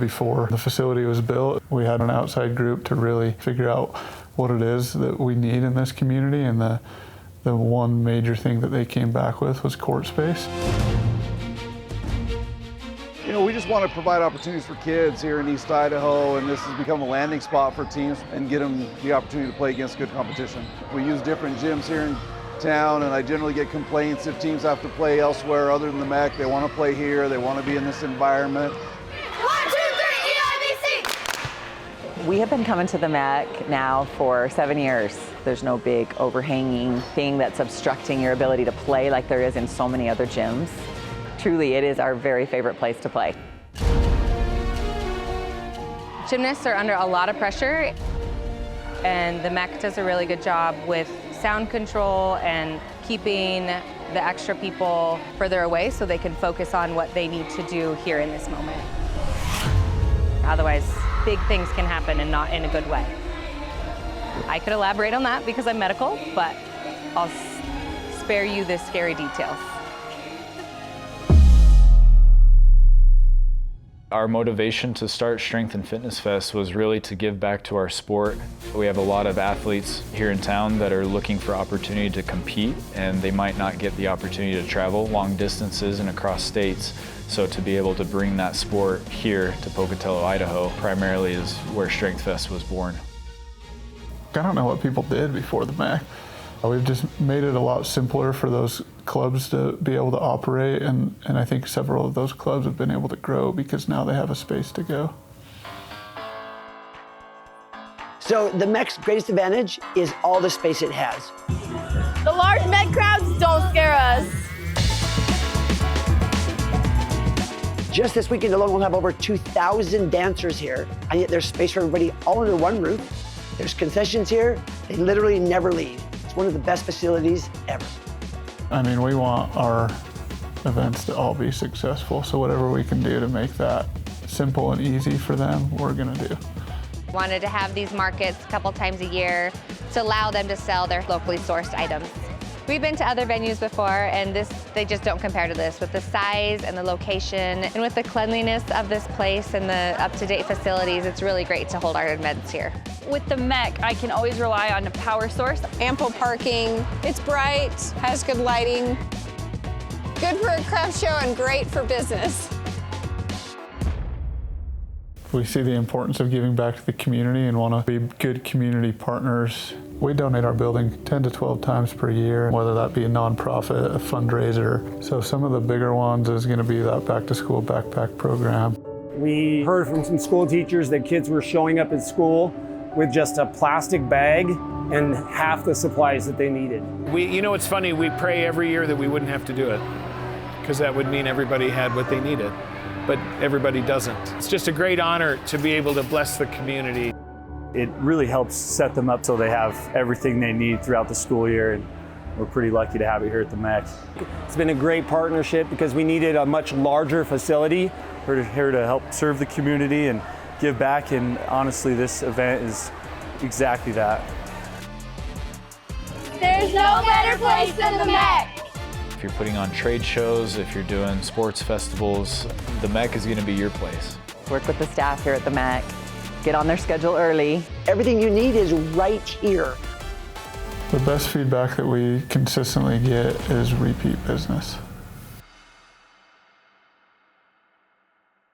before the facility was built. We had an outside group to really figure out what it is that we need in this community, and the one major thing that they came back with was court space. You know, we just want to provide opportunities for kids here in East Idaho, and this has become a landing spot for teams and get them the opportunity to play against good competition. We use different gyms here in town, and I generally get complaints if teams have to play elsewhere other than the Mec. They want to play here, they want to be in this environment. 1, 2, 3, EIBC! We have been coming to the Mec now for 7 years. There's no big overhanging thing that's obstructing your ability to play like there is in so many other gyms. Truly, it is our very favorite place to play. Gymnasts are under a lot of pressure, and the Mec does a really good job with sound control and keeping the extra people further away so they can focus on what they need to do here in this moment. Otherwise, big things can happen and not in a good way. I could elaborate on that because I'm medical, but I'll spare you the scary details. Our motivation to start Strength and Fitness Fest was really to give back to our sport. We have a lot of athletes here in town that are looking for opportunity to compete, and they might not get the opportunity to travel long distances and across states. So to be able to bring that sport here to Pocatello, Idaho, primarily is where Strength Fest was born. I don't know what people did before the Mec. We've just made it a lot simpler for those clubs to be able to operate, and I think several of those clubs have been able to grow because now they have a space to go. So the Mec's greatest advantage is all the space it has. The large Mec crowds don't scare us. Just this weekend alone, we'll have over 2,000 dancers here, and yet there's space for everybody all under one roof. There's concessions here. They literally never leave. It's one of the best facilities ever. I mean, we want our events to all be successful, so whatever we can do to make that simple and easy for them, we're gonna do. Wanted to have these markets a couple times a year to allow them to sell their locally sourced items. We've been to other venues before, and they just don't compare to this. With the size and the location, and with the cleanliness of this place and the up-to-date facilities, it's really great to hold our events here. With the Mec, I can always rely on a power source. Ample parking, it's bright, has good lighting, good for a craft show and great for business. We see the importance of giving back to the community and want to be good community partners. We donate our building 10 to 12 times per year, whether that be a nonprofit, a fundraiser. So some of the bigger ones is going to be that back to school backpack program. We heard from some school teachers that kids were showing up at school with just a plastic bag and half the supplies that they needed. You know, it's funny, we pray every year that we wouldn't have to do it, because that would mean everybody had what they needed, but everybody doesn't. It's just a great honor to be able to bless the community. It really helps set them up so they have everything they need throughout the school year, and we're pretty lucky to have it here at the Mec. It's been a great partnership because we needed a much larger facility. We're here to help serve the community and give back, and honestly, this event is exactly that. There's no better place than the Mec. If you're putting on trade shows, if you're doing sports festivals, the Mec is going to be your place. Work with the staff here at the Mec. Get on their schedule early. Everything you need is right here. The best feedback that we consistently get is repeat business.